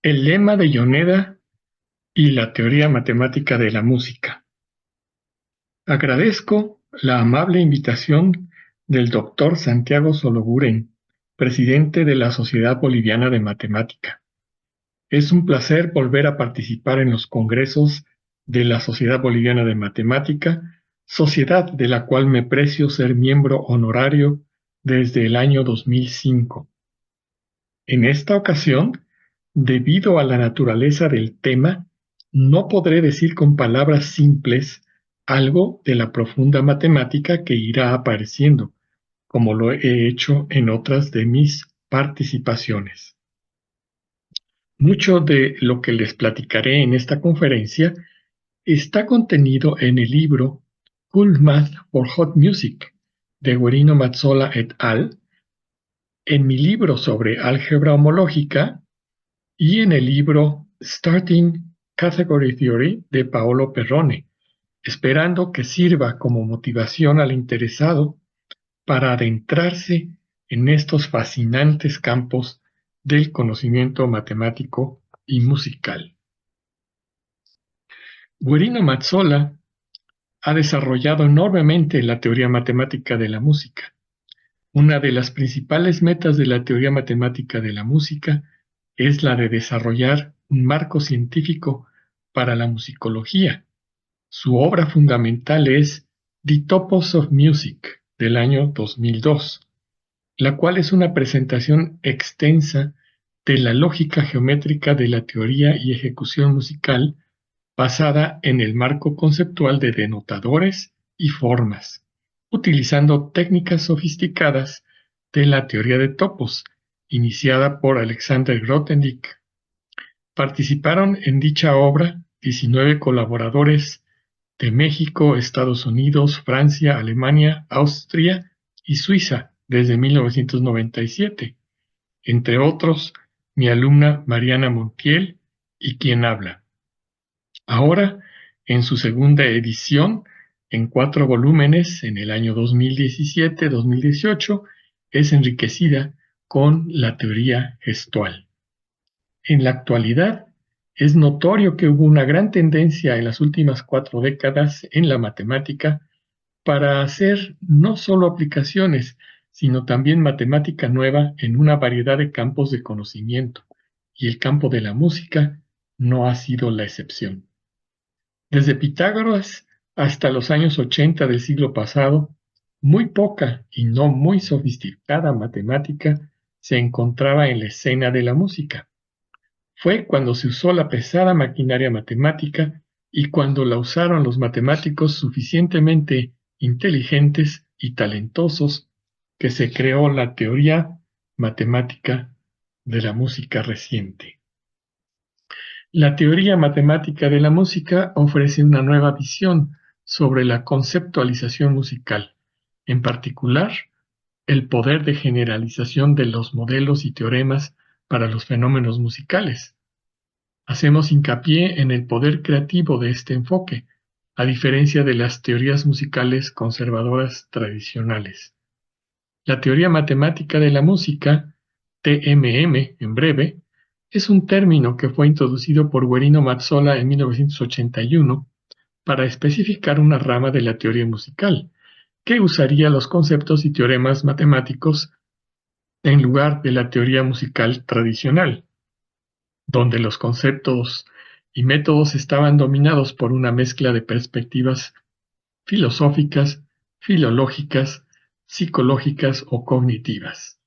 El lema de Yoneda y la teoría matemática de la música. Agradezco la amable invitación del Dr. Santiago Sologuren, presidente de la Sociedad Boliviana de Matemática. Es un placer volver a participar en los congresos de la Sociedad Boliviana de Matemática, sociedad de la cual me precio ser miembro honorario desde el año 2005. En esta ocasión, debido a la naturaleza del tema, no podré decir con palabras simples algo de la profunda matemática que irá apareciendo, como lo he hecho en otras de mis participaciones. Mucho de lo que les platicaré en esta conferencia está contenido en el libro Cool Math for Hot Music de Guerino Mazzola et al., en mi libro sobre álgebra homológica y en el libro Starting Category Theory de Paolo Perrone, esperando que sirva como motivación al interesado para adentrarse en estos fascinantes campos del conocimiento matemático y musical. Guerino Mazzola ha desarrollado enormemente la teoría matemática de la música. Una de las principales metas de la teoría matemática de la música es la de desarrollar un marco científico para la musicología. Su obra fundamental es The Topos of Music, del año 2002, la cual es una presentación extensa de la lógica geométrica de la teoría y ejecución musical basada en el marco conceptual de denotadores y formas, utilizando técnicas sofisticadas de la teoría de topos, iniciada por Alexander Grothendieck. Participaron en dicha obra 19 colaboradores de México, Estados Unidos, Francia, Alemania, Austria y Suiza desde 1997, entre otros mi alumna Mariana Montiel y quien habla. Ahora, en su segunda edición, en 4 volúmenes en el año 2017-2018, es enriquecida con la teoría gestual. En la actualidad, es notorio que hubo una gran tendencia en las últimas 4 décadas en la matemática para hacer no solo aplicaciones, sino también matemática nueva en una variedad de campos de conocimiento, y el campo de la música no ha sido la excepción. Desde Pitágoras hasta los años 80 del siglo pasado, muy poca y no muy sofisticada matemática se encontraba en la escena de la música. Fue cuando se usó la pesada maquinaria matemática y cuando la usaron los matemáticos suficientemente inteligentes y talentosos que se creó la teoría matemática de la música reciente. La teoría matemática de la música ofrece una nueva visión sobre la conceptualización musical, en particular, el poder de generalización de los modelos y teoremas para los fenómenos musicales. Hacemos hincapié en el poder creativo de este enfoque, a diferencia de las teorías musicales conservadoras tradicionales. La teoría matemática de la música, TMM en breve, es un término que fue introducido por Guerino Mazzola en 1981 para especificar una rama de la teoría musical, que usaría los conceptos y teoremas matemáticos en lugar de la teoría musical tradicional, donde los conceptos y métodos estaban dominados por una mezcla de perspectivas filosóficas, filológicas, psicológicas o cognitivas.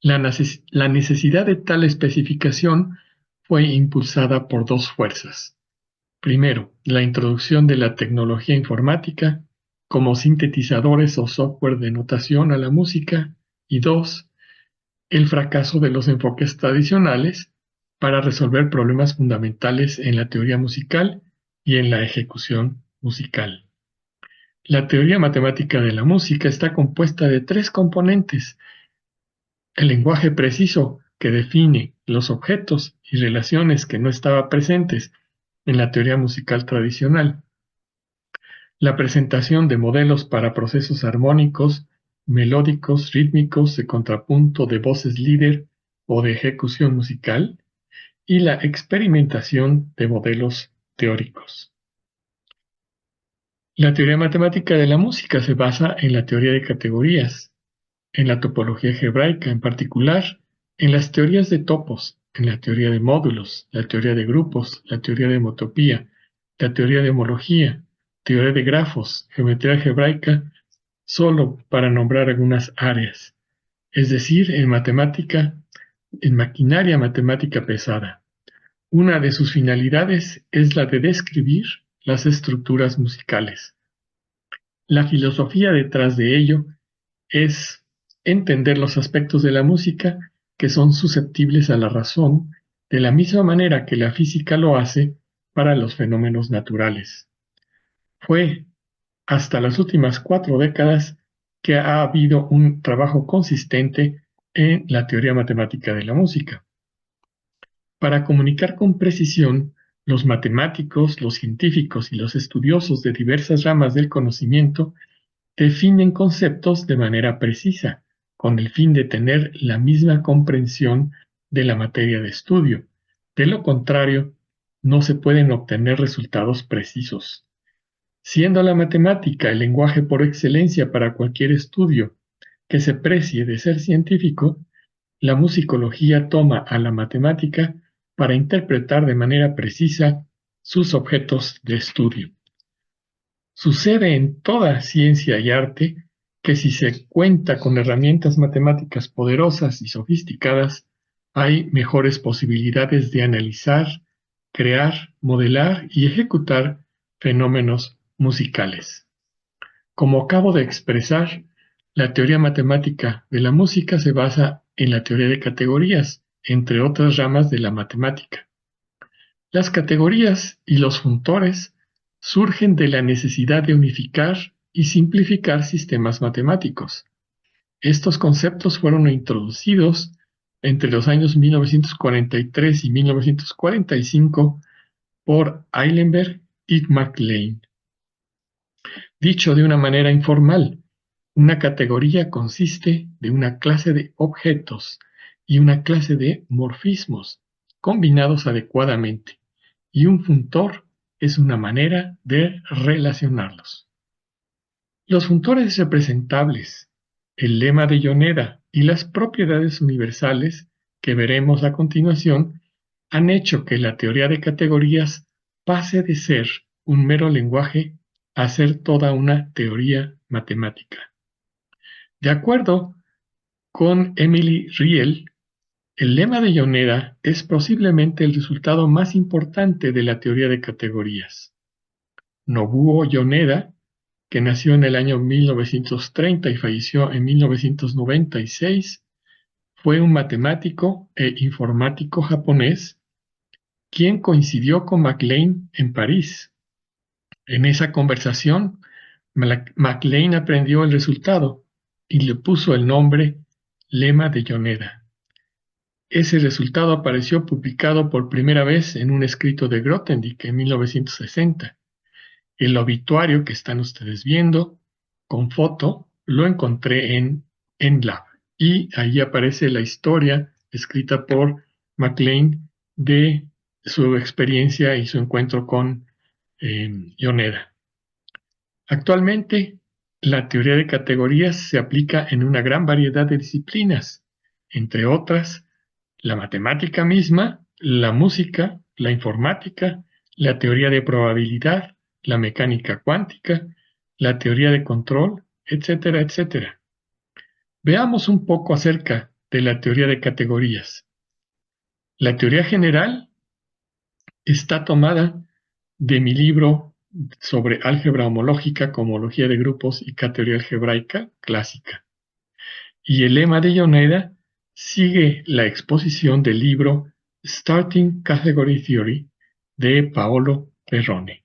La necesidad de tal especificación fue impulsada por dos fuerzas. Primero, la introducción de la tecnología informática como sintetizadores o software de notación a la música, y dos, el fracaso de los enfoques tradicionales para resolver problemas fundamentales en la teoría musical y en la ejecución musical. La teoría matemática de la música está compuesta de 3 componentes: el lenguaje preciso, que define los objetos y relaciones que no estaban presentes en la teoría musical tradicional; la presentación de modelos para procesos armónicos, melódicos, rítmicos, de contrapunto, de voces líder o de ejecución musical; y la experimentación de modelos teóricos. La teoría matemática de la música se basa en la teoría de categorías, en la topología algebraica, en particular en las teorías de topos, en la teoría de módulos, la teoría de grupos, la teoría de homotopía, la teoría de homología, teoría de grafos, geometría algebraica, solo para nombrar algunas áreas, es decir, en matemática, en maquinaria matemática pesada. Una de sus finalidades es la de describir las estructuras musicales. La filosofía detrás de ello es entender los aspectos de la música que son susceptibles a la razón, de la misma manera que la física lo hace para los fenómenos naturales. Fue hasta las últimas 4 décadas que ha habido un trabajo consistente en la teoría matemática de la música. Para comunicar con precisión, los matemáticos, los científicos y los estudiosos de diversas ramas del conocimiento definen conceptos de manera precisa, con el fin de tener la misma comprensión de la materia de estudio. De lo contrario, no se pueden obtener resultados precisos. Siendo la matemática el lenguaje por excelencia para cualquier estudio que se precie de ser científico, la musicología toma a la matemática para interpretar de manera precisa sus objetos de estudio. Sucede en toda ciencia y arte que si se cuenta con herramientas matemáticas poderosas y sofisticadas, hay mejores posibilidades de analizar, crear, modelar y ejecutar fenómenos musicales. Como acabo de expresar, la teoría matemática de la música se basa en la teoría de categorías, entre otras ramas de la matemática. Las categorías y los funtores surgen de la necesidad de unificar y simplificar sistemas matemáticos. Estos conceptos fueron introducidos entre los años 1943 y 1945 por Eilenberg y MacLean. Dicho de una manera informal, una categoría consiste de una clase de objetos y una clase de morfismos combinados adecuadamente, y un funtor es una manera de relacionarlos. Los funtores representables, el lema de Yoneda y las propiedades universales que veremos a continuación han hecho que la teoría de categorías pase de ser un mero lenguaje a ser toda una teoría matemática. De acuerdo con Emily Riel, el lema de Yoneda es posiblemente el resultado más importante de la teoría de categorías. Nobuo Yoneda, que nació en el año 1930 y falleció en 1996, fue un matemático e informático japonés quien coincidió con MacLean en París. En esa conversación, MacLean aprendió el resultado y le puso el nombre lema de Yoneda. Ese resultado apareció publicado por primera vez en un escrito de Grothendieck en 1960. El obituario que están ustedes viendo, con foto, lo encontré en ENLAB y ahí aparece la historia escrita por MacLean de su experiencia y su encuentro con Yoneda. Actualmente, la teoría de categorías se aplica en una gran variedad de disciplinas, entre otras, la matemática misma, la música, la informática, la teoría de probabilidad, la mecánica cuántica, la teoría de control, etcétera, etcétera. Veamos un poco acerca de la teoría de categorías. La teoría general está tomada de mi libro sobre álgebra homológica, cohomología de grupos y categoría algebraica clásica. Y el lema de Yoneda sigue la exposición del libro Starting Category Theory de Paolo Perrone.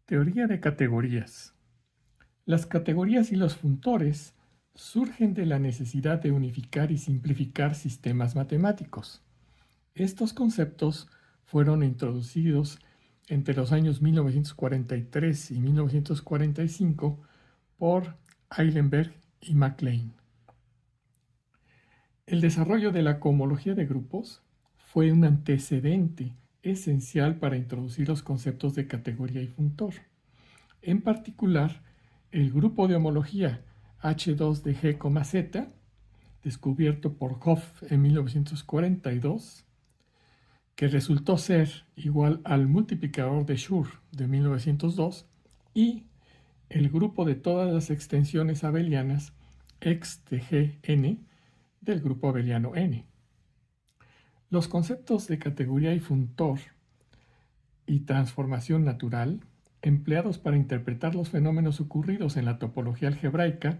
Teoría de categorías. Las categorías y los funtores surgen de la necesidad de unificar y simplificar sistemas matemáticos. Estos conceptos fueron introducidos entre los años 1943 y 1945 por Eilenberg y MacLean. El desarrollo de la cohomología de grupos fue un antecedente esencial para introducir los conceptos de categoría y funtor. En particular, el grupo de homología H2 de G, Z, descubierto por Hopf en 1942, que resultó ser igual al multiplicador de Schur de 1902, y el grupo de todas las extensiones abelianas X de Gn del grupo abeliano N. Los conceptos de categoría y funtor y transformación natural, empleados para interpretar los fenómenos ocurridos en la topología algebraica,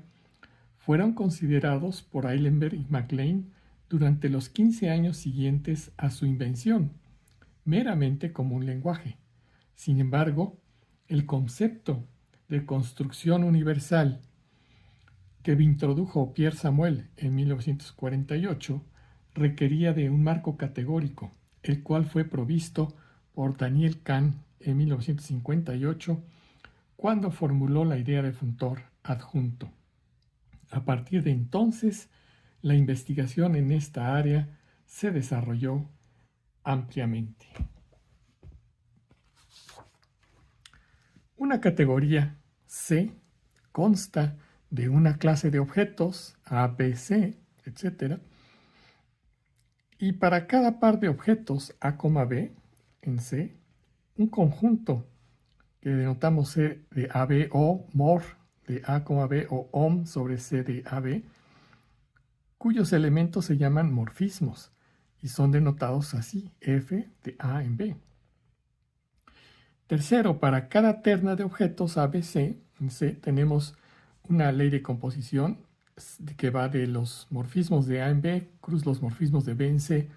fueron considerados por Eilenberg y MacLane durante los 15 años siguientes a su invención, meramente como un lenguaje. Sin embargo, el concepto de construcción universal que introdujo Pierre Samuel en 1948 requería de un marco categórico, el cual fue provisto por Daniel Kahn en 1958, cuando formuló la idea de funtor adjunto. A partir de entonces, la investigación en esta área se desarrolló ampliamente. Una categoría C consta de una clase de objetos A, B, C, etc. Y para cada par de objetos A, B en C, un conjunto que denotamos C de AB o mor de A, B o om sobre C de AB, cuyos elementos se llaman morfismos y son denotados así, F de A en B. Tercero, para cada terna de objetos ABC en C tenemos una ley de composición que va de los morfismos de A en B cruz los morfismos de B en C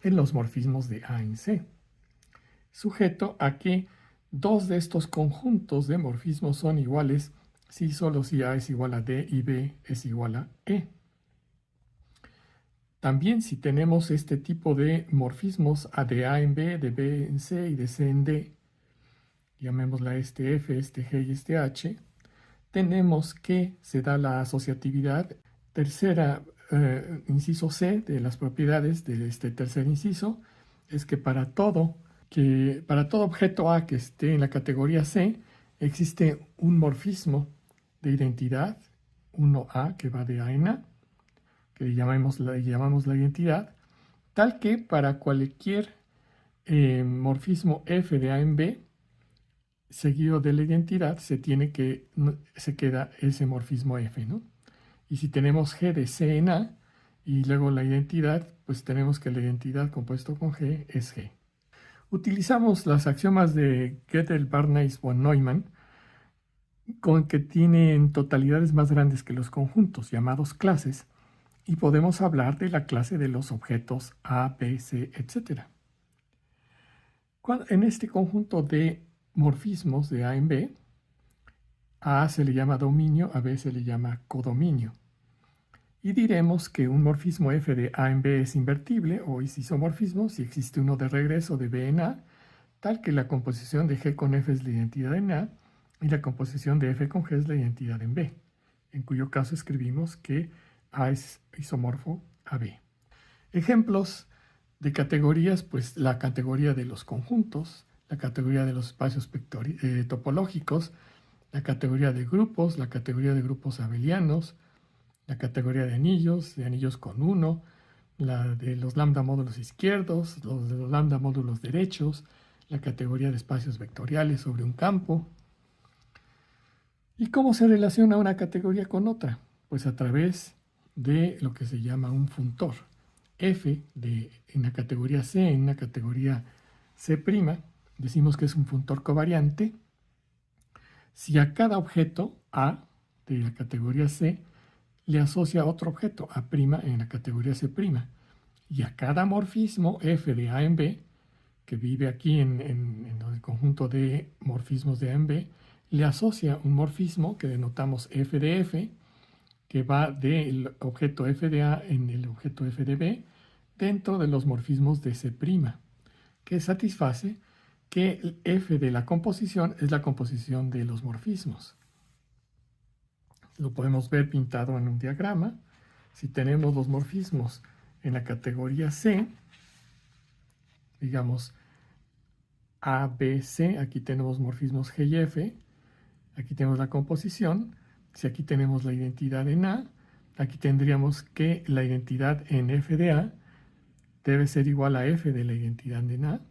en los morfismos de A en C, sujeto a que dos de estos conjuntos de morfismos son iguales si solo si A es igual a D y B es igual a E. También si tenemos este tipo de morfismos de A en B, de B en C y de C en D, llamémosla este F, este G y este H, tenemos que se da la asociatividad. Tercera, inciso C de las propiedades de este tercer inciso es que para todo objeto A que esté en la categoría C existe un morfismo de identidad 1A que va de A en A, que le llamamos la identidad, tal que para cualquier morfismo F de A en B seguido de la identidad se queda ese morfismo F, ¿no? Y si tenemos G de C en A y luego la identidad, pues tenemos que la identidad compuesto con G es G. Utilizamos las axiomas de Gödel, Bernays, von Neumann, con que tienen totalidades más grandes que los conjuntos, llamados clases, y podemos hablar de la clase de los objetos A, B, C, etc. En este conjunto de morfismos de A en B, a se le llama dominio, a B se le llama codominio. Y diremos que un morfismo F de A en B es invertible o es isomorfismo si existe uno de regreso de B en A, tal que la composición de G con F es la identidad en A y la composición de F con G es la identidad en B, en cuyo caso escribimos que A es isomorfo a B. Ejemplos de categorías, pues la categoría de los conjuntos, la categoría de los espacios topológicos, la categoría de grupos, la categoría de grupos abelianos, la categoría de anillos con 1, la de los lambda módulos izquierdos, los de los lambda módulos derechos, la categoría de espacios vectoriales sobre un campo. ¿Y cómo se relaciona una categoría con otra? Pues a través de lo que se llama un funtor. F en la categoría C, en la categoría C', decimos que es un funtor covariante. Si a cada objeto A de la categoría C le asocia otro objeto A' en la categoría C', y a cada morfismo F de A en B, que vive aquí en el conjunto de morfismos de A en B, le asocia un morfismo que denotamos F de F, que va del objeto F de A en el objeto F de B, dentro de los morfismos de C', que satisface que el F de la composición es la composición de los morfismos. Lo podemos ver pintado en un diagrama. Si tenemos los morfismos en la categoría C, digamos A, B, C, aquí tenemos morfismos G y F, aquí tenemos la composición. Si aquí tenemos la identidad en A, aquí tendríamos que la identidad en F de A debe ser igual a F de la identidad en A,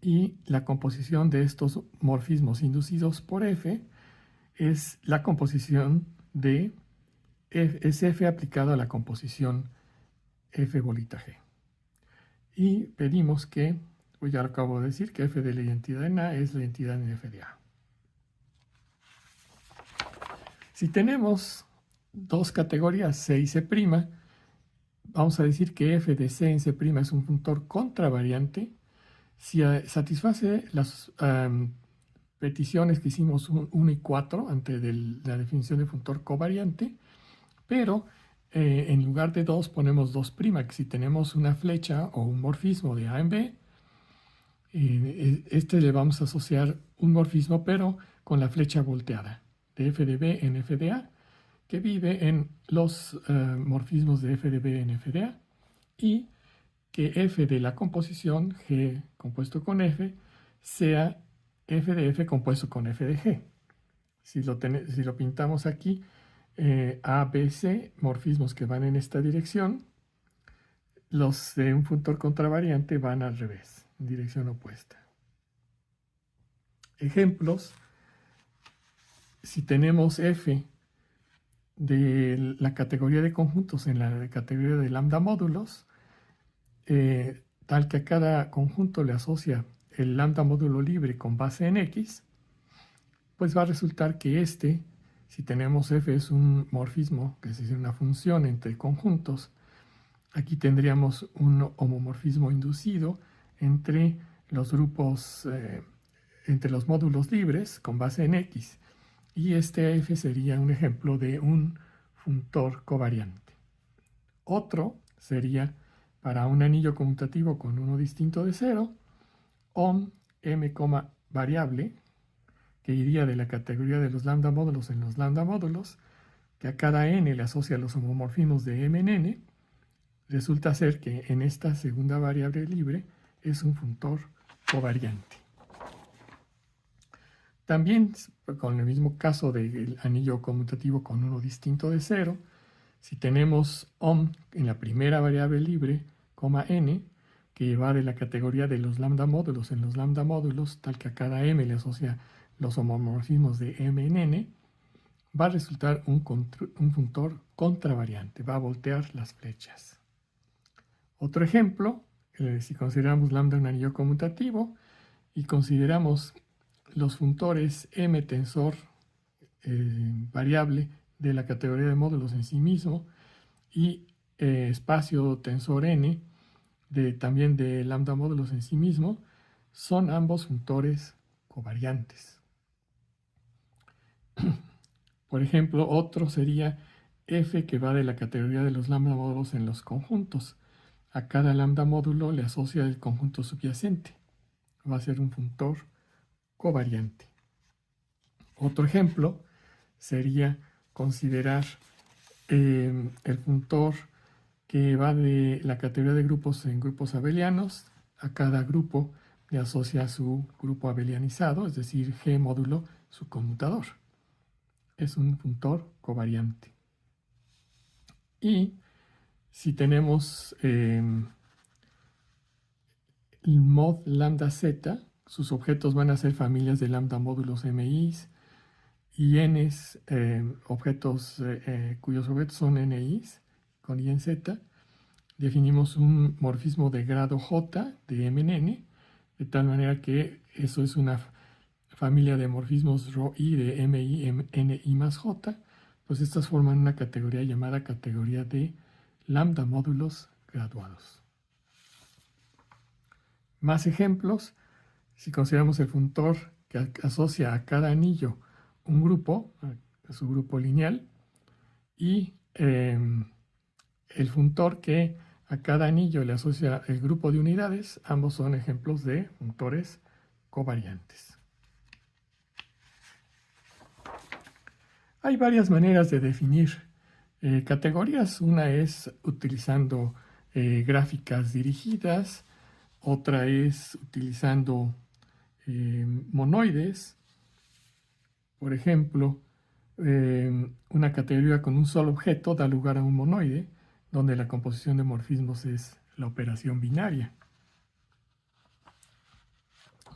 y la composición de estos morfismos inducidos por F es la composición de F, es F aplicado a la composición F bolita G. Y pedimos que, pues ya lo acabo de decir, que F de la identidad en A es la identidad en F de A. Si tenemos dos categorías C y C', vamos a decir que F de C en C' es un funtor contravariante si satisface las peticiones que hicimos 1 y 4 antes de la definición de funtor covariante, pero en lugar de 2 ponemos 2', que si tenemos una flecha o un morfismo de A en B, le vamos a asociar un morfismo pero con la flecha volteada de F de B en F de A, que vive en los morfismos de F de B en F de A, y que F de la composición G compuesto con F sea F de F compuesto con F de G. Si lo pintamos aquí, A, B, C, morfismos que van en esta dirección, los de un funtor contravariante van al revés, en dirección opuesta. Ejemplos: si tenemos F de la categoría de conjuntos en la categoría de lambda módulos, tal que a cada conjunto le asocia el lambda módulo libre con base en X, pues va a resultar que si tenemos F es un morfismo, que es decir, una función entre conjuntos, aquí tendríamos un homomorfismo inducido entre los grupos, entre los módulos libres con base en X, y F sería un ejemplo de un funtor covariante. Otro sería para un anillo conmutativo con uno distinto de 0, om m, variable, que iría de la categoría de los lambda módulos en los lambda módulos, que a cada n le asocia los homomorfismos de m en n, resulta ser que en esta segunda variable libre es un funtor covariante. También, con el mismo caso del anillo conmutativo con uno distinto de 0, si tenemos om en la primera variable libre, n, que va de la categoría de los lambda módulos en los lambda módulos, tal que a cada m le asocia los homomorfismos de m en n, va a resultar un funtor contravariante, va a voltear las flechas. Otro ejemplo, si consideramos lambda un anillo conmutativo y consideramos los funtores m tensor variable de la categoría de módulos en sí mismo y espacio tensor n también de lambda módulos en sí mismo, son ambos funtores covariantes. Por ejemplo, otro sería F, que va de la categoría de los lambda módulos en los conjuntos. A cada lambda módulo le asocia el conjunto subyacente. Va a ser un funtor covariante. Otro ejemplo sería considerar el funtor que va de la categoría de grupos en grupos abelianos. A cada grupo le asocia su grupo abelianizado, es decir, G módulo su conmutador. Es un funtor covariante. Y si tenemos el mod lambda z, sus objetos van a ser familias de lambda módulos MIs y n's, objetos cuyos objetos son NIs con i en z. Definimos un morfismo de grado J de m en n, de tal manera que eso es una familia de morfismos ρi de mi, ni más j. Pues estas forman una categoría llamada categoría de lambda módulos graduados. Más ejemplos: si consideramos el funtor que asocia a cada anillo un grupo, a su grupo lineal, y el funtor que a cada anillo le asocia el grupo de unidades, ambos son ejemplos de funtores covariantes. Hay varias maneras de definir Categorías, una es utilizando gráficas dirigidas, otra es utilizando monoides. Por ejemplo, una categoría con un solo objeto da lugar a un monoide, donde la composición de morfismos es la operación binaria.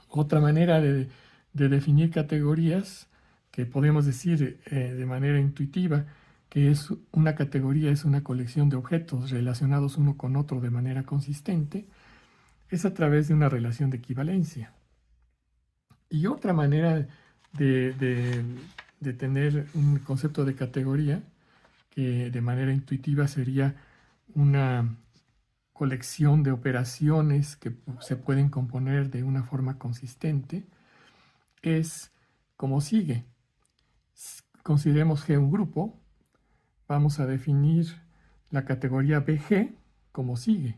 Otra manera de definir categorías, que podemos decir de manera intuitiva, que es una categoría es una colección de objetos relacionados uno con otro de manera consistente, es a través de una relación de equivalencia. Y otra manera de tener un concepto de categoría, que de manera intuitiva sería una colección de operaciones que se pueden componer de una forma consistente, es como sigue. Consideremos G un grupo, vamos a definir la categoría BG como sigue.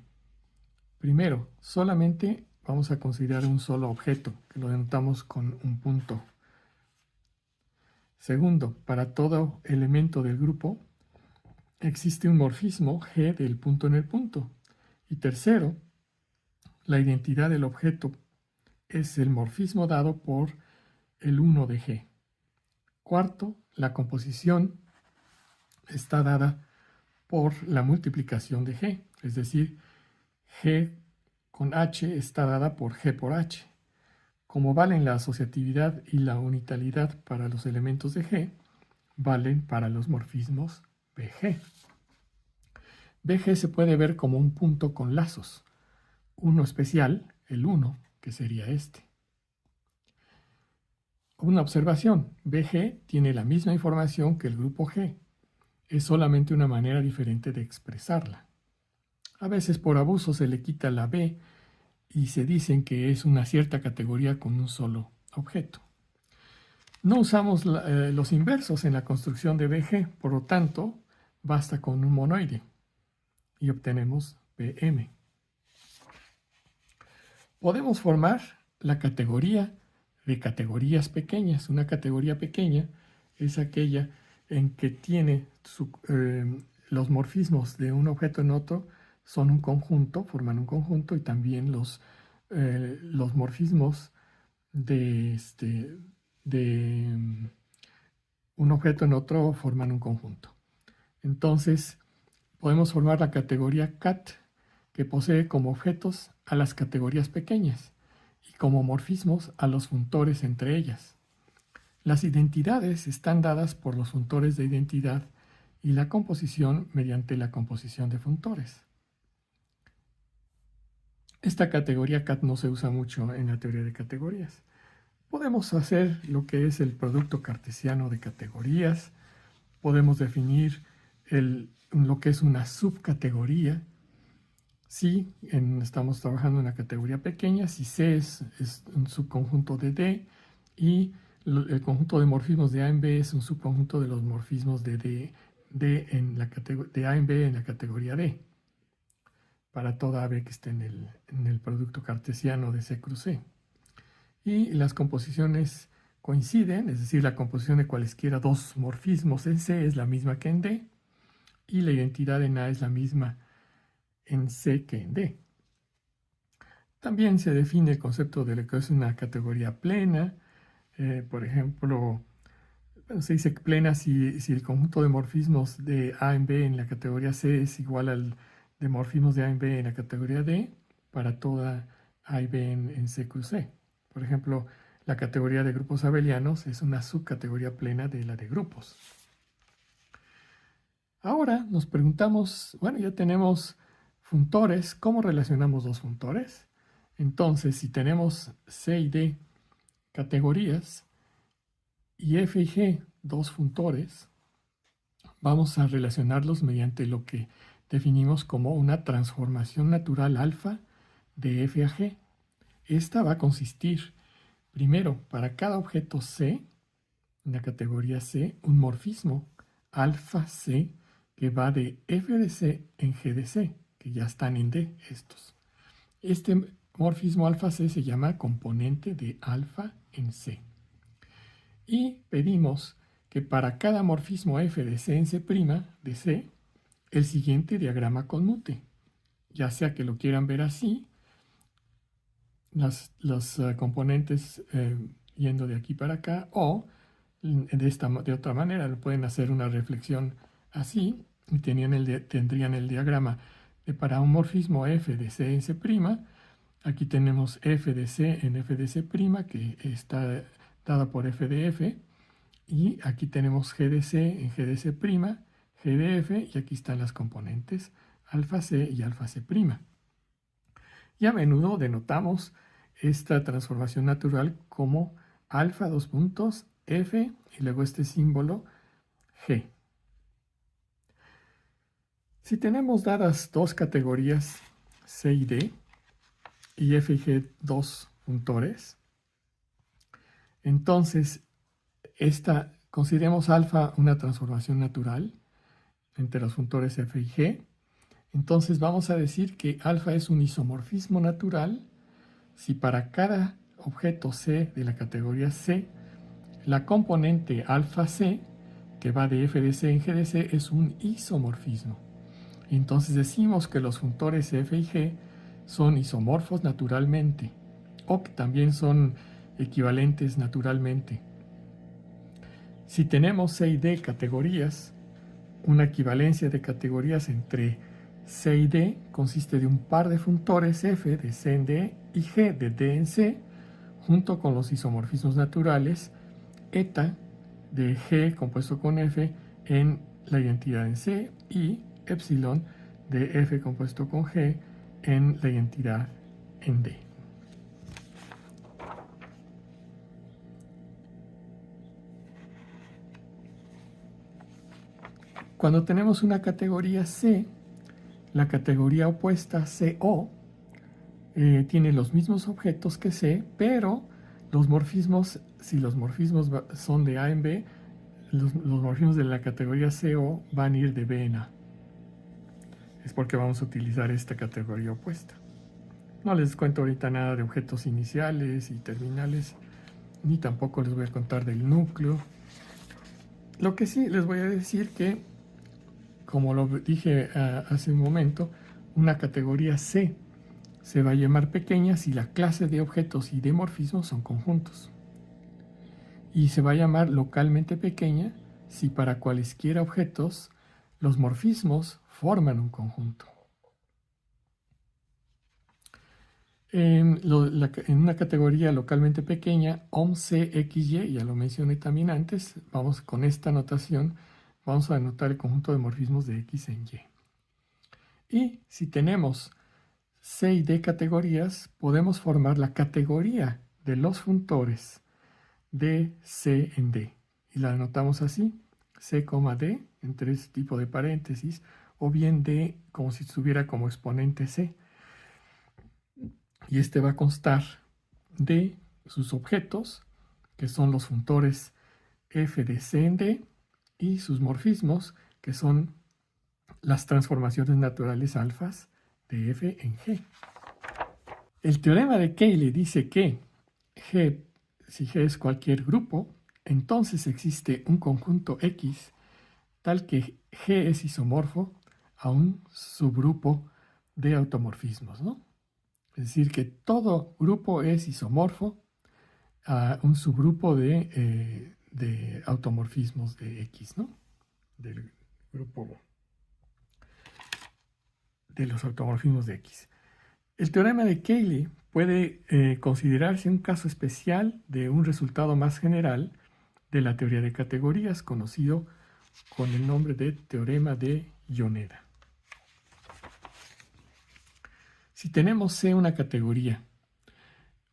Primero, solamente vamos a considerar un solo objeto, que lo denotamos con un punto. Segundo, para todo elemento del grupo existe un morfismo G del punto en el punto. Y tercero, la identidad del objeto es el morfismo dado por el 1 de G. Cuarto, la composición está dada por la multiplicación de G, es decir, G con H está dada por G por H. Como valen la asociatividad y la unitalidad para los elementos de G, valen para los morfismos BG. BG se puede ver como un punto con lazos. Uno especial, el 1, que sería este. Una observación, BG tiene la misma información que el grupo G. Es solamente una manera diferente de expresarla. A veces por abuso se le quita la B y se dicen que es una cierta categoría con un solo objeto. No usamos los inversos en la construcción de BG, por lo tanto, basta con un monoide y obtenemos BM. Podemos formar la categoría de categorías pequeñas. Una categoría pequeña es aquella en que tiene los morfismos de un objeto en otro son un conjunto, forman un conjunto, y también los morfismos de un objeto en otro forman un conjunto. Entonces, podemos formar la categoría CAT, que posee como objetos a las categorías pequeñas y como morfismos a los funtores entre ellas. Las identidades están dadas por los funtores de identidad y la composición mediante la composición de funtores. Esta categoría CAT no se usa mucho en la teoría de categorías. Podemos hacer lo que es el producto cartesiano de categorías. Podemos definir lo que es una subcategoría. Si estamos trabajando en una categoría pequeña, si C es un subconjunto de D y el conjunto de morfismos de A en B es un subconjunto de los morfismos de A en B en la categoría D, para toda AB que esté en el producto cartesiano de C cruz C. Y las composiciones coinciden, es decir, la composición de cualesquiera dos morfismos en C es la misma que en D, y la identidad en A es la misma en C que en D. También se define el concepto de lo que es una categoría plena. Por ejemplo, se dice plena si el conjunto de morfismos de A en B en la categoría C es igual al de morfismos de A en B en la categoría D para toda A y B en C cruz C. Por ejemplo, la categoría de grupos abelianos es una subcategoría plena de la de grupos. Ahora nos preguntamos, bueno, ya tenemos funtores, ¿cómo relacionamos dos funtores? Entonces, si tenemos C y D categorías y F y G dos funtores, vamos a relacionarlos mediante lo que definimos como una transformación natural alfa de F a G. Esta va a consistir, primero, para cada objeto C, en la categoría C, un morfismo alfa C que va de F de C en G de C, que ya están en D estos. Este morfismo alfa C se llama componente de alfa en C. Y pedimos que para cada morfismo f de C en C' de C, el siguiente diagrama conmute. Ya sea que lo quieran ver así, los componentes yendo de aquí para acá, o de otra manera, lo pueden hacer una reflexión así, y tendrían el diagrama de para un morfismo f de C en C', aquí tenemos f de C en f de C', que está dada por f de f, y aquí tenemos g de C en g de C', g de f, y aquí están las componentes alfa C y alfa C'. Y a menudo denotamos esta transformación natural como alfa f y luego este símbolo g. Si tenemos dadas dos categorías C y D y f y g dos funtores, entonces consideremos alfa una transformación natural entre los funtores f y g. Entonces vamos a decir que alfa es un isomorfismo natural si para cada objeto C de la categoría C, la componente alfa C, que va de f de C en g de C, es un isomorfismo. Entonces decimos que los funtores f y g son isomorfos naturalmente, o que también son equivalentes naturalmente. Si tenemos C y D categorías, una equivalencia de categorías entre C y D consiste de un par de funtores f de C en D y g de D en C, junto con los isomorfismos naturales eta de g compuesto con f en la identidad en C y epsilon de f compuesto con g en la identidad en D. Cuando tenemos una categoría C, la categoría opuesta CO tiene los mismos objetos que C, pero los morfismos, si los morfismos son de A en B, los morfismos de la categoría CO van a ir de B en A. Es porque vamos a utilizar esta categoría opuesta. No les cuento ahorita nada de objetos iniciales y terminales, ni tampoco les voy a contar del núcleo. Lo que sí les voy a decir que, como lo dije hace un momento, una categoría C se va a llamar pequeña si la clase de objetos y de morfismos son conjuntos. Y se va a llamar localmente pequeña si para cualesquiera objetos los morfismos forman un conjunto. En una categoría localmente pequeña, OM-C-X-Y, ya lo mencioné también antes, vamos con esta notación, vamos a anotar el conjunto de morfismos de X en Y. Y si tenemos C y D categorías, podemos formar la categoría de los funtores de C en D. Y la anotamos así, C, D, entre este tipo de paréntesis, o bien D como si estuviera como exponente C. Y este va a constar de sus objetos, que son los funtores f de C en D, y sus morfismos, que son las transformaciones naturales alfas de f en g. El teorema de Cayley dice que si G es cualquier grupo, entonces existe un conjunto X tal que G es isomorfo a un subgrupo de automorfismos, ¿no? Es decir, que todo grupo es isomorfo a un subgrupo de automorfismos de X, ¿no? Del grupo de los automorfismos de X. El teorema de Cayley puede considerarse un caso especial de un resultado más general de la teoría de categorías, conocido con el nombre de teorema de Yoneda. Si tenemos C una categoría,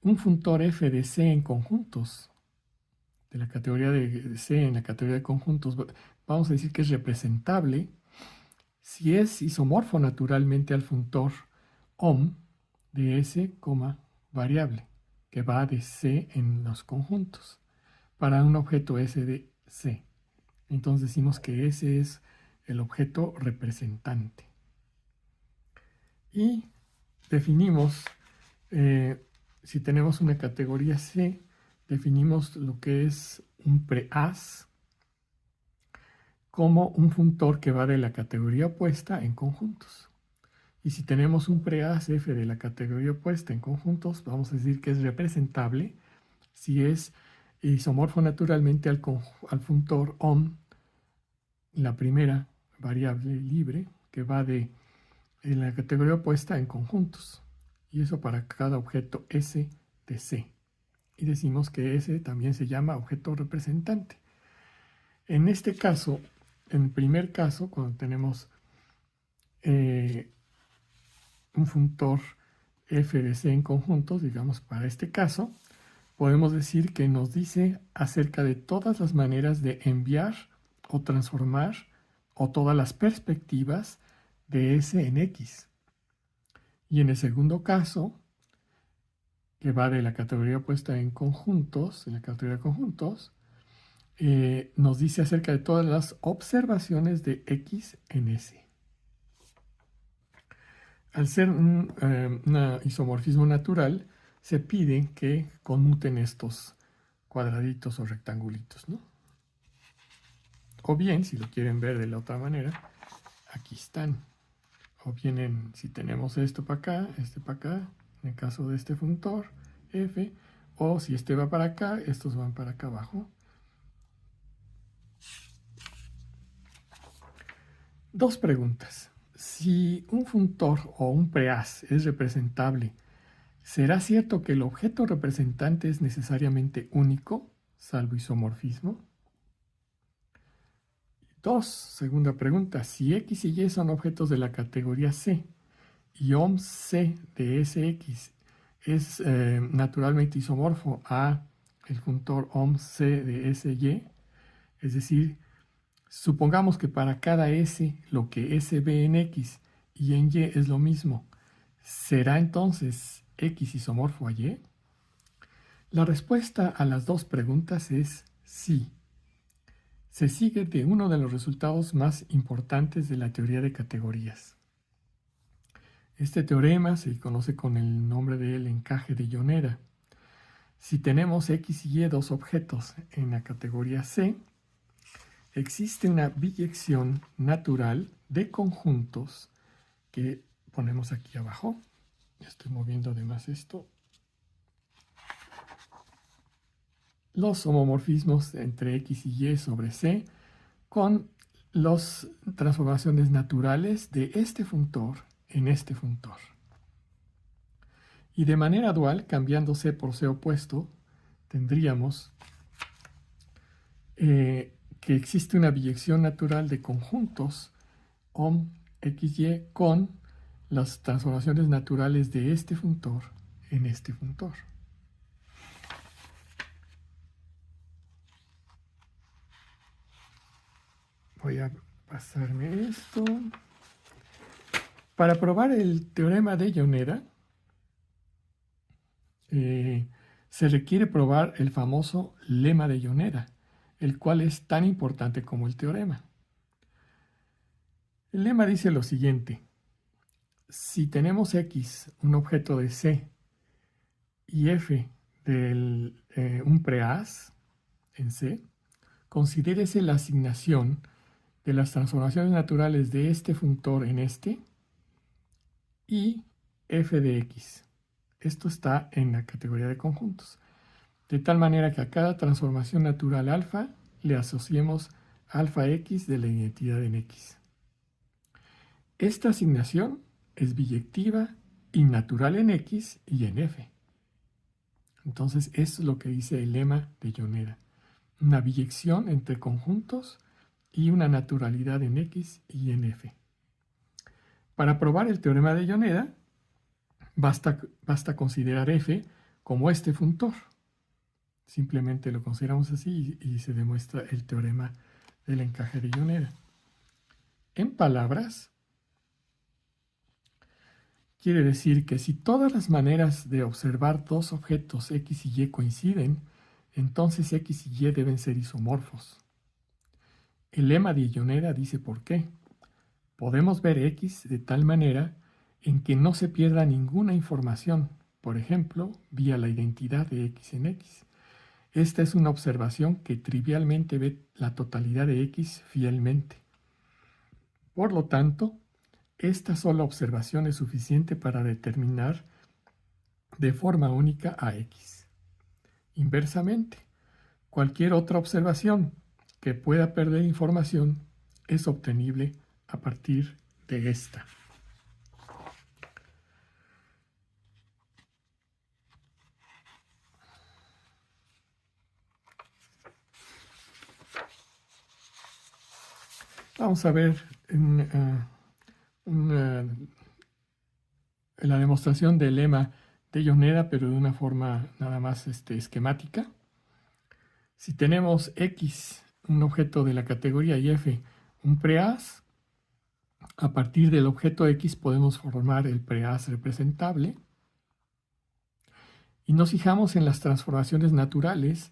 un funtor f de C en conjuntos, de la categoría de C en la categoría de conjuntos, vamos a decir que es representable si es isomorfo naturalmente al funtor OM de S, variable, que va de C en los conjuntos, para un objeto S de C. Entonces decimos que S es el objeto representante. Y definimos, si tenemos una categoría C, definimos lo que es un pre-as como un funtor que va de la categoría opuesta en conjuntos. Y si tenemos un preas f de la categoría opuesta en conjuntos, vamos a decir que es representable si es isomorfo naturalmente al funtor OM, la primera variable libre que va de la categoría opuesta en conjuntos. Y eso para cada objeto S de C. Y decimos que S también se llama objeto representante. En este caso, en el primer caso, cuando tenemos un funtor f de c en conjuntos, digamos para este caso, podemos decir que nos dice acerca de todas las maneras de enviar o transformar o todas las perspectivas de S en X. Y en el segundo caso, que va de la categoría opuesta en conjuntos, nos dice acerca de todas las observaciones de X en S. Al ser un isomorfismo natural, se pide que conmuten estos cuadraditos o rectangulitos, ¿no? O bien, si lo quieren ver de la otra manera, aquí están. O bien, si tenemos esto para acá, este para acá, en el caso de este funtor, f, o si este va para acá, estos van para acá abajo. Dos preguntas. Si un funtor o un preas es representable, ¿será cierto que el objeto representante es necesariamente único, salvo isomorfismo? Dos, segunda pregunta. Si X y Y son objetos de la categoría C y OM C de SX es naturalmente isomorfo a el funtor OM C de SY, es decir, supongamos que para cada S lo que S ve en X y en Y es lo mismo, ¿será entonces X isomorfo a Y? La respuesta a las dos preguntas es sí. Se sigue de uno de los resultados más importantes de la teoría de categorías. Este teorema se conoce con el nombre del encaje de Yoneda. Si tenemos X y Y dos objetos en la categoría C, existe una biyección natural de conjuntos que ponemos aquí abajo. Estoy moviendo además esto. Los homomorfismos entre X y Y sobre C con las transformaciones naturales de este funtor en este funtor. Y de manera dual, cambiando C por C opuesto, tendríamos que existe una biyección natural de conjuntos OM XY con las transformaciones naturales de este funtor en este funtor. Voy a pasarme esto. Para probar el teorema de Yoneda, se requiere probar el famoso lema de Yoneda, el cual es tan importante como el teorema. El lema dice lo siguiente: si tenemos X, un objeto de C, y F de un preas en C, considérese la asignación de las transformaciones naturales de este funtor en este y f de x. Esto está en la categoría de conjuntos. De tal manera que a cada transformación natural alfa le asociemos alfa x de la identidad en x. Esta asignación es biyectiva y natural en x y en f. Entonces, eso es lo que dice el lema de Yoneda. Una biyección entre conjuntos y una naturalidad en X y en F. Para probar el teorema de Yoneda, basta considerar F como este funtor. Simplemente lo consideramos así y se demuestra el teorema del encaje de Yoneda. En palabras, quiere decir que si todas las maneras de observar dos objetos X y Y coinciden, entonces X y Y deben ser isomorfos. El lema de Yoneda dice por qué. Podemos ver X de tal manera en que no se pierda ninguna información, por ejemplo, vía la identidad de X en X. Esta es una observación que trivialmente ve la totalidad de X fielmente. Por lo tanto, esta sola observación es suficiente para determinar de forma única a X. Inversamente, cualquier otra observación que pueda perder información es obtenible a partir de esta. Vamos a ver la demostración del lema de Yoneda, pero de una forma nada más esquemática. Si tenemos X, un objeto de la categoría, y F, un preas, a partir del objeto X podemos formar el preas representable. Y nos fijamos en las transformaciones naturales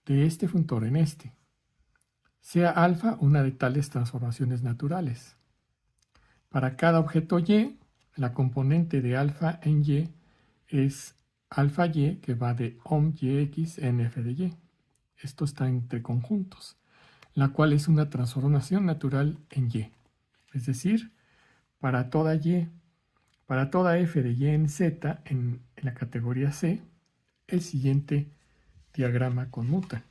de este funtor en este. Sea alfa una de tales transformaciones naturales. Para cada objeto Y, la componente de alfa en Y es alfa Y, que va de om YX en F de Y. Esto está entre conjuntos, la cual es una transformación natural en Y. Es decir, para toda Y, para toda F de Y en Z en la categoría C, el siguiente diagrama conmuta.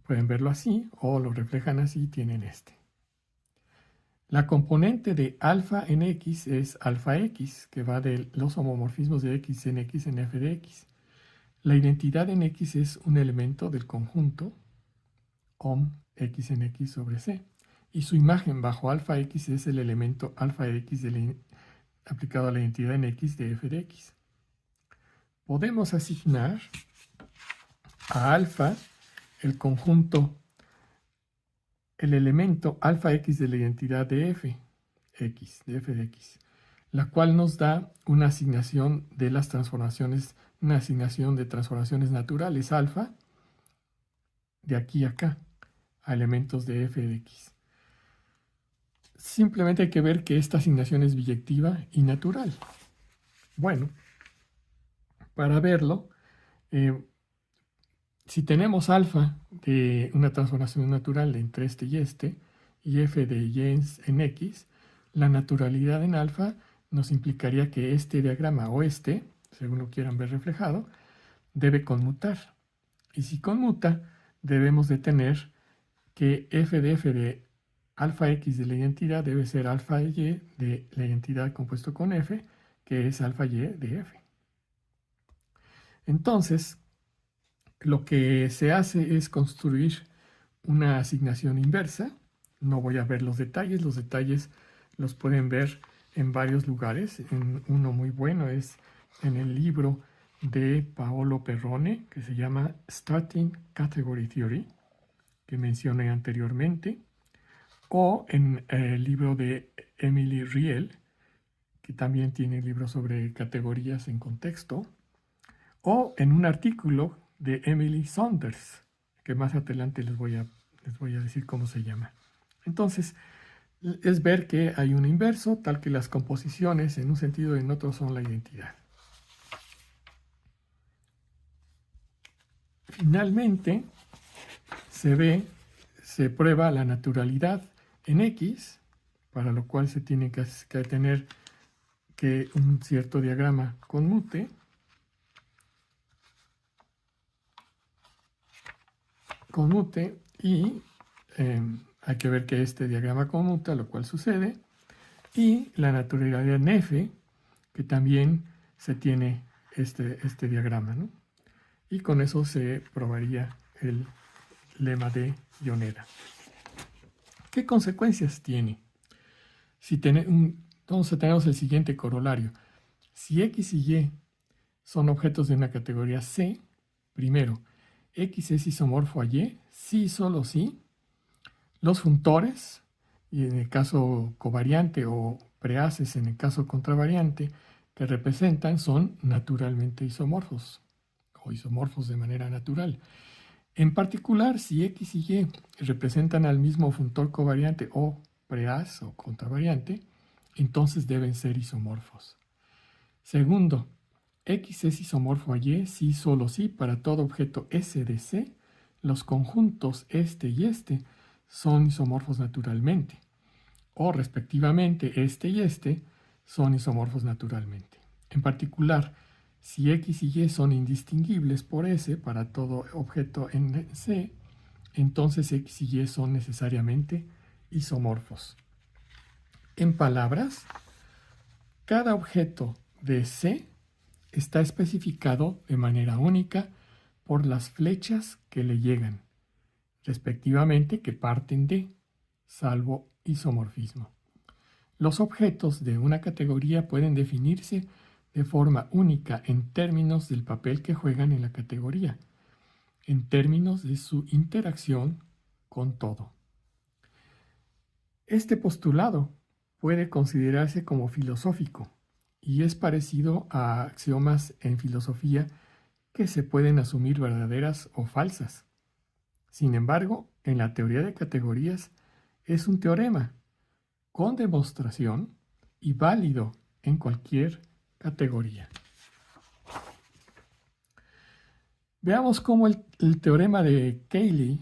Pueden verlo así o lo reflejan así y tienen este. La componente de alfa en X es alfa X, que va de los homomorfismos de X en F de X. La identidad en X es un elemento del conjunto om X en X sobre C. Y su imagen bajo alfa X es el elemento alfa X aplicado a la identidad en X de F de X. Podemos asignar a alfa el conjunto, el elemento alfa X de la identidad de F, de F de X, la cual nos da una asignación de las transformaciones, una asignación de transformaciones naturales alfa de aquí a acá, a elementos de F de X. Simplemente hay que ver que esta asignación es biyectiva y natural. Bueno, para verlo, si tenemos alfa de una transformación natural entre este y f de y en x, la naturalidad en alfa nos implicaría que este diagrama o según lo quieran ver reflejado, debe conmutar. Y si conmuta, debemos de tener que f de alfa x de la identidad debe ser alfa y de la identidad compuesto con f, que es alfa y de f. Entonces, lo que se hace es construir una asignación inversa. No voy a ver los detalles los pueden ver en varios lugares. Uno muy bueno es en el libro de Paolo Perrone, que se llama Starting Category Theory, que mencioné anteriormente, o en el libro de Emily Riel, que también tiene libros sobre categorías en contexto, o en un artículo de Emily Saunders, que más adelante les voy a decir cómo se llama. Entonces, es ver que hay un inverso, tal que las composiciones en un sentido y en otro son la identidad. Finalmente, se prueba la naturalidad en X, para lo cual se tiene que tener que un cierto diagrama conmute. Y hay que ver que este diagrama conmuta, lo cual sucede, y la naturalidad en F, que también se tiene este diagrama, ¿no? Y con eso se probaría el lema de Yoneda. ¿Qué consecuencias tiene? Entonces tenemos el siguiente corolario. Si X y Y son objetos de una categoría C, primero, X es isomorfo a Y, sí y solo sí. Los funtores, y en el caso covariante o preaces en el caso contravariante, que representan son naturalmente isomorfos o isomorfos de manera natural. En particular, si X y Y representan al mismo funtor covariante o preas o contravariante, entonces deben ser isomorfos. Segundo, X es isomorfo a Y si solo si para todo objeto S de C los conjuntos este y este son isomorfos naturalmente, o respectivamente este y este son isomorfos naturalmente. En particular, si X y Y son indistinguibles por S para todo objeto en C, entonces X y Y son necesariamente isomorfos. En palabras, cada objeto de C está especificado de manera única por las flechas que le llegan, respectivamente que parten de, salvo isomorfismo. Los objetos de una categoría pueden definirse de forma única en términos del papel que juegan en la categoría, en términos de su interacción con todo. Este postulado puede considerarse como filosófico y es parecido a axiomas en filosofía que se pueden asumir verdaderas o falsas. Sin embargo, en la teoría de categorías es un teorema con demostración y válido en cualquier categoría. Veamos cómo el teorema de Cayley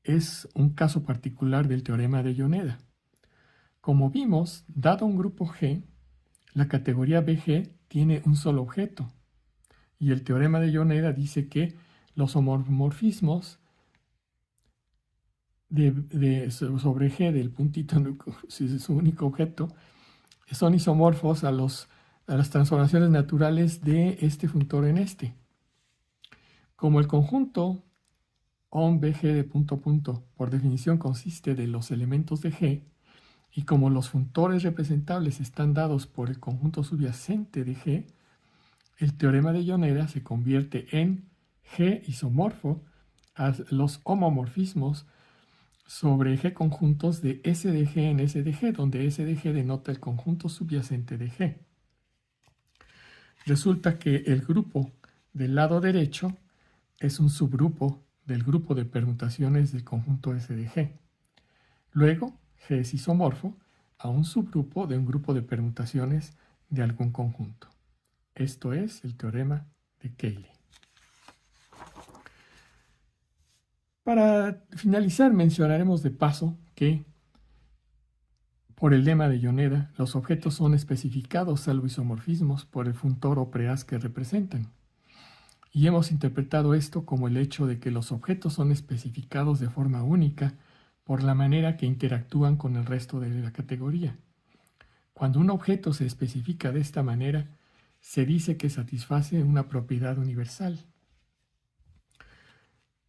es un caso particular del teorema de Yoneda. Como vimos, dado un grupo G, la categoría BG tiene un solo objeto, y el teorema de Yoneda dice que los homomorfismos sobre G del puntito, si es su único objeto, son isomorfos a las transformaciones naturales de este funtor en este. Como el conjunto OM BG de punto punto por definición consiste de los elementos de G, y como los funtores representables están dados por el conjunto subyacente de G, el teorema de Yoneda se convierte en G isomorfo a los homomorfismos sobre G conjuntos de S de G en S de G, donde S de G denota el conjunto subyacente de G. Resulta que el grupo del lado derecho es un subgrupo del grupo de permutaciones del conjunto S de G. Luego, G es isomorfo a un subgrupo de un grupo de permutaciones de algún conjunto. Esto es el teorema de Cayley. Para finalizar, mencionaremos de paso que, por el lema de Yoneda, los objetos son especificados salvo isomorfismos por el funtor o preas que representan. Y hemos interpretado esto como el hecho de que los objetos son especificados de forma única por la manera que interactúan con el resto de la categoría. Cuando un objeto se especifica de esta manera, se dice que satisface una propiedad universal.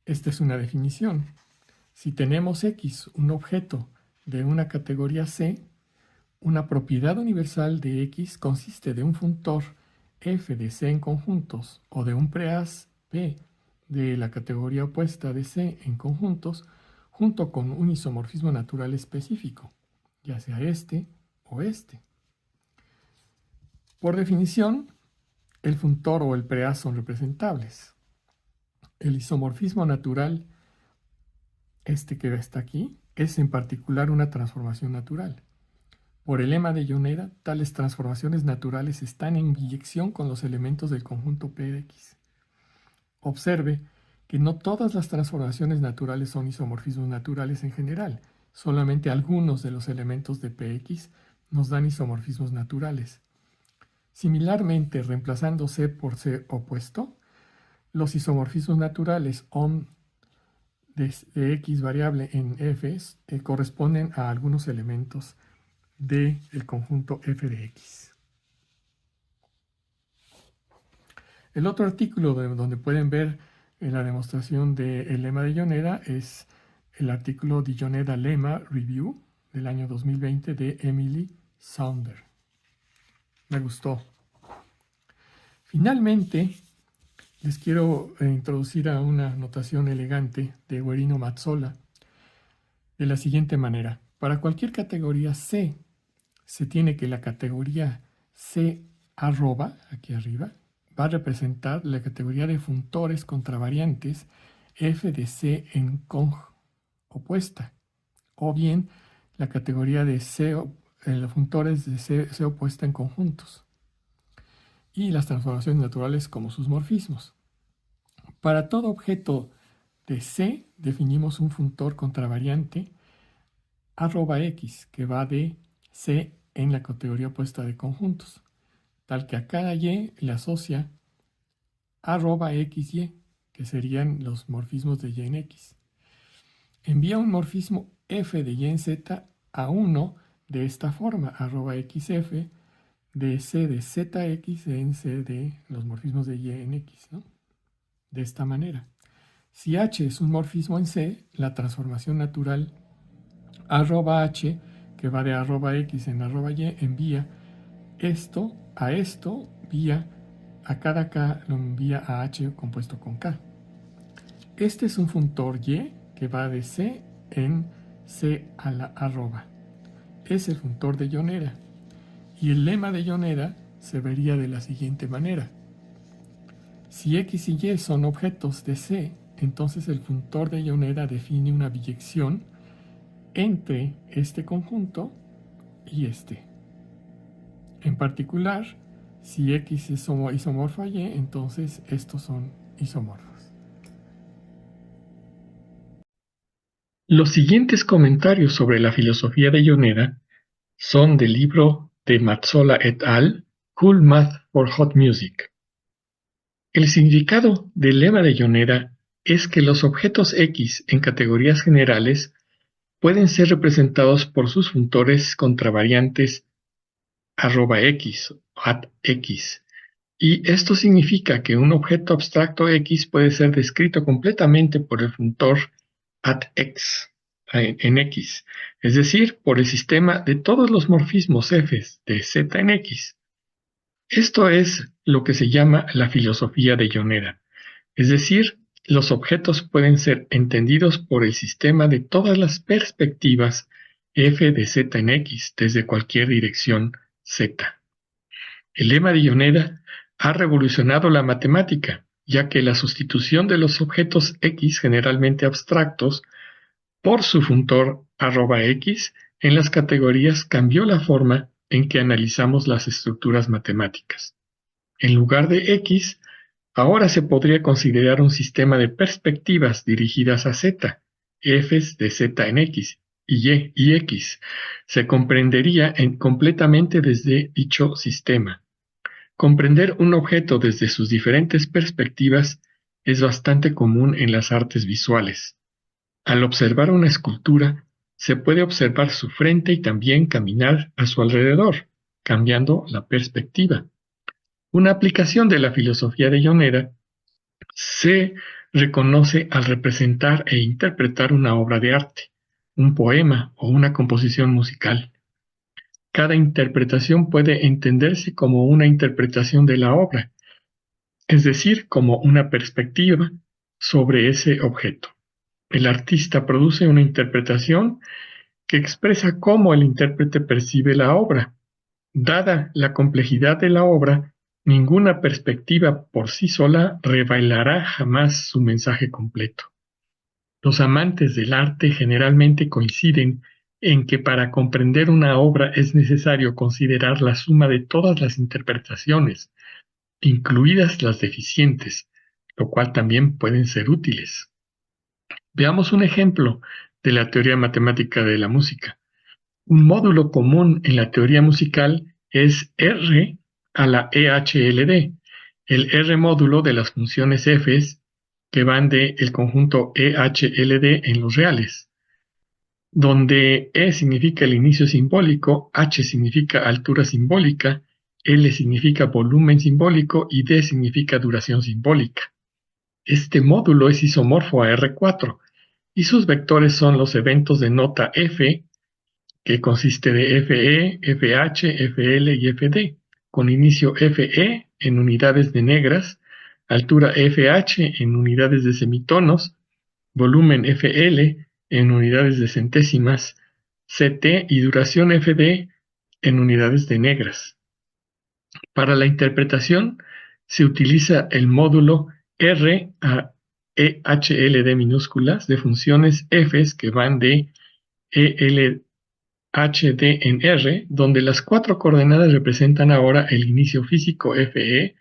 Esta es una definición. Si tenemos X, un objeto de una categoría C, una propiedad universal de X consiste de un funtor F de C en conjuntos o de un preas P de la categoría opuesta de C en conjuntos junto con un isomorfismo natural específico, ya sea este o este. Por definición, el funtor o el preas son representables. El isomorfismo natural, este que está aquí, es en particular una transformación natural. Por el lema de Yoneda, tales transformaciones naturales están en biyección con los elementos del conjunto P de X. Observe que no todas las transformaciones naturales son isomorfismos naturales en general, solamente algunos de los elementos de PX nos dan isomorfismos naturales. Similarmente, reemplazando C por C opuesto, los isomorfismos naturales OM de X variable en F corresponden a algunos elementos del conjunto F de X. El otro artículo donde pueden ver la demostración del lema de Yoneda es el artículo de Yoneda Lemma Review del año 2020 de Emily Saunder. Me gustó. Finalmente, les quiero introducir a una notación elegante de Guerino Mazzola de la siguiente manera. Para cualquier categoría C, se tiene que la categoría C arroba, aquí arriba, va a representar la categoría de funtores contravariantes F de C en conj opuesta, o bien la categoría de C, funtores de C opuesta en conjuntos. y las transformaciones naturales como sus morfismos. Para todo objeto de C definimos un funtor contravariante @x que va de C en la categoría opuesta de conjuntos, tal que a cada y le asocia @xy, que serían los morfismos de y en x. Envía un morfismo f de y en z a 1 de esta forma, xf de c de zx en c de los morfismos de y en x, ¿no? De esta manera. Si h es un morfismo en C, la transformación natural @h, que va de @x en @y, envía esto vía a cada k lo envía a h compuesto con k. Este es un funtor y que va de C en C a la arroba. Es el funtor de Yoneda. Y el lema de Yoneda se vería de la siguiente manera. Si x y y son objetos de C, entonces el funtor de Yoneda define una biyección entre este conjunto y este. En particular, si x es isomorfo a y, entonces estos son isomorfos. Los siguientes comentarios sobre la filosofía de Yoneda son del libro de Mazzola et al., Cool Math for Hot Music. El significado del lema de Yoneda es que los objetos X en categorías generales pueden ser representados por sus funtores contravariantes @x, @x, y esto significa que un objeto abstracto X puede ser descrito completamente por el funtor @x en X, es decir, por el sistema de todos los morfismos f de z en X. Esto es lo que se llama la filosofía de Yoneda, es decir, los objetos pueden ser entendidos por el sistema de todas las perspectivas f de z en X desde cualquier dirección z. El lema de Yoneda ha revolucionado la matemática, ya que la sustitución de los objetos X generalmente abstractos por su funtor @x en las categorías cambió la forma en que analizamos las estructuras matemáticas. En lugar de X, ahora se podría considerar un sistema de perspectivas dirigidas a Z, f's de Z en X y Y y X. Se comprendería completamente desde dicho sistema. Comprender un objeto desde sus diferentes perspectivas es bastante común en las artes visuales. Al observar una escultura, se puede observar su frente y también caminar a su alrededor, cambiando la perspectiva. Una aplicación de la filosofía de Yoneda se reconoce al representar e interpretar una obra de arte, un poema o una composición musical. Cada interpretación puede entenderse como una interpretación de la obra, es decir, como una perspectiva sobre ese objeto. El artista produce una interpretación que expresa cómo el intérprete percibe la obra. Dada la complejidad de la obra, ninguna perspectiva por sí sola revelará jamás su mensaje completo. Los amantes del arte generalmente coinciden en que para comprender una obra es necesario considerar la suma de todas las interpretaciones, incluidas las deficientes, lo cual también pueden ser útiles. Veamos un ejemplo de la teoría matemática de la música. Un módulo común en la teoría musical es R a la EHLD, el R módulo de las funciones f's que van del conjunto EHLD en los reales, donde E significa el inicio simbólico, H significa altura simbólica, L significa volumen simbólico y D significa duración simbólica. Este módulo es isomorfo a R4 y sus vectores son los eventos de nota F, que consiste de Fe, Fh, Fl y Fd, con inicio Fe en unidades de negras, altura Fh en unidades de semitonos, volumen Fl en unidades de centésimas, Ct y duración Fd en unidades de negras. Para la interpretación se utiliza el módulo R a EHLD minúsculas de funciones f's que van de EL H, D en R, donde las 4 coordenadas representan ahora el inicio físico FE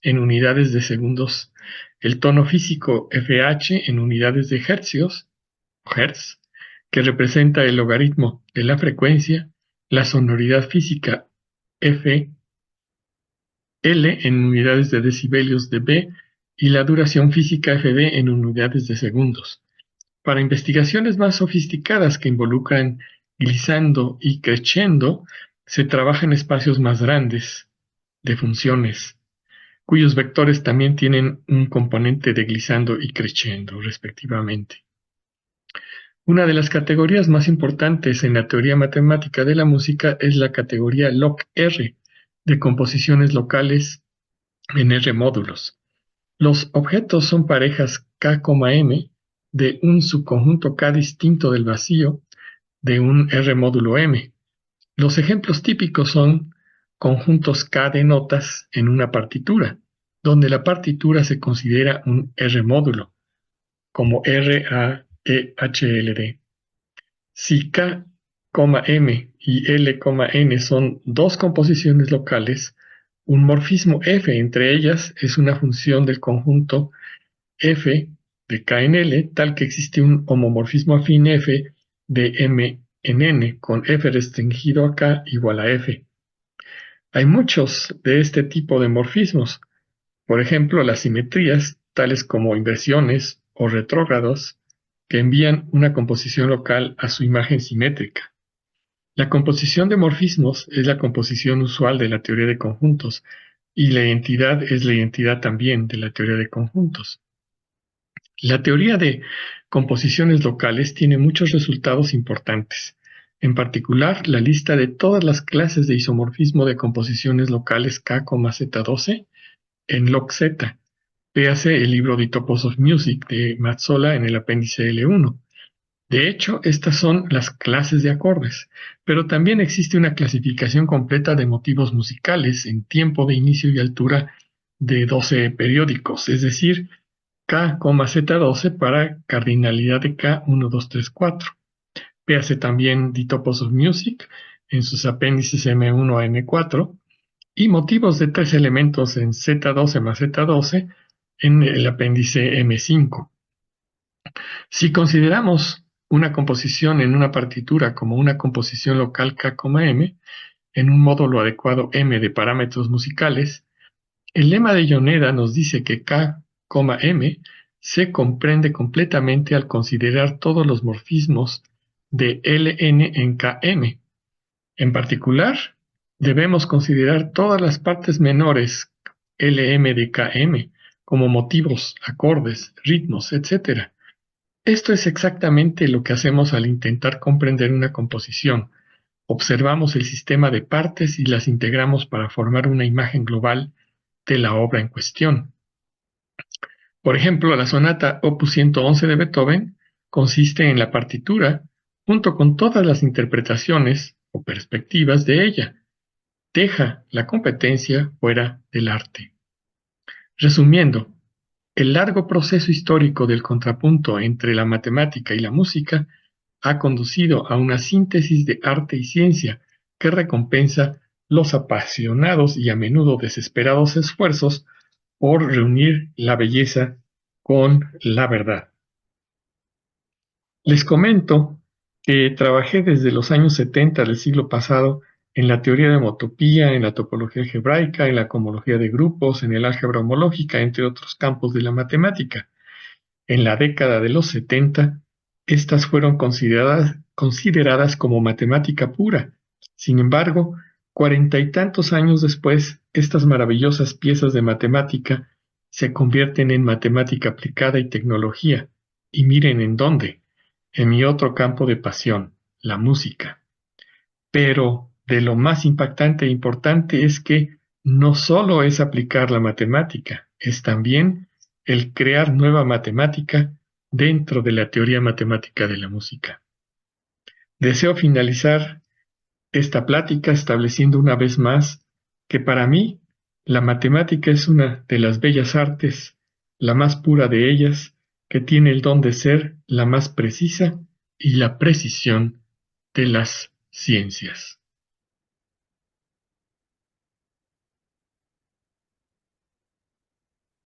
en unidades de segundos, el tono físico FH en unidades de hercios, hertz, que representa el logaritmo de la frecuencia, la sonoridad física F, L en unidades de decibelios de B y la duración física FD en unidades de segundos. Para investigaciones más sofisticadas que involucran glissando y crescendo, se trabaja en espacios más grandes de funciones, cuyos vectores también tienen un componente de glissando y crescendo, respectivamente. Una de las categorías más importantes en la teoría matemática de la música es la categoría log-R, de composiciones locales en R módulos. Los objetos son parejas K, M de un subconjunto K distinto del vacío de un R módulo M. Los ejemplos típicos son conjuntos K de notas en una partitura, donde la partitura se considera un R módulo, como R, A, E, H, L, D. Si K, M y L, N son dos composiciones locales, un morfismo F entre ellas es una función del conjunto F de K en L, tal que existe un homomorfismo afín F de M en N, con F restringido a K igual a F. Hay muchos de este tipo de morfismos, por ejemplo, las simetrías, tales como inversiones o retrógrados, que envían una composición local a su imagen simétrica. La composición de morfismos es la composición usual de la teoría de conjuntos, y la identidad es la identidad también de la teoría de conjuntos. La teoría de composiciones locales tiene muchos resultados importantes. En particular, la lista de todas las clases de isomorfismo de composiciones locales K, Z12 en log-Z. Véase el libro The Topos of Music de Mazzola en el apéndice L1. De hecho, estas son las clases de acordes, pero también existe una clasificación completa de motivos musicales en tiempo de inicio y altura de 12 periódicos, es decir, K, Z12 para cardinalidad de K 1, 2, 3, 4. Véase también The Topos of Music en sus apéndices M1 a M4 y motivos de 3 elementos en Z12 más Z12 en el apéndice M5. Si consideramos una composición en una partitura como una composición local K, M en un módulo adecuado M de parámetros musicales, el lema de Yoneda nos dice que K, M se comprende completamente al considerar todos los morfismos de Ln en Km. En particular, debemos considerar todas las partes menores Lm de Km como motivos, acordes, ritmos, etc. Esto es exactamente lo que hacemos al intentar comprender una composición. Observamos el sistema de partes y las integramos para formar una imagen global de la obra en cuestión. Por ejemplo, la sonata Opus 111 de Beethoven consiste en la partitura junto con todas las interpretaciones o perspectivas de ella. Deja la competencia fuera del arte. Resumiendo, el largo proceso histórico del contrapunto entre la matemática y la música ha conducido a una síntesis de arte y ciencia que recompensa los apasionados y a menudo desesperados esfuerzos por reunir la belleza con la verdad. Les comento que trabajé desde los años 70 del siglo pasado en la teoría de homotopía, en la topología algebraica, en la cohomología de grupos, en el álgebra homológica, entre otros campos de la matemática. En la década de los 70, estas fueron consideradas como matemática pura. Sin embargo, 40 y tantos años después, estas maravillosas piezas de matemática se convierten en matemática aplicada y tecnología. Y miren en dónde, en mi otro campo de pasión, la música. Pero de lo más impactante e importante es que no solo es aplicar la matemática, es también el crear nueva matemática dentro de la teoría matemática de la música. Deseo finalizar esta plática estableciendo una vez más que para mí la matemática es una de las bellas artes, la más pura de ellas, que tiene el don de ser la más precisa y la precisión de las ciencias.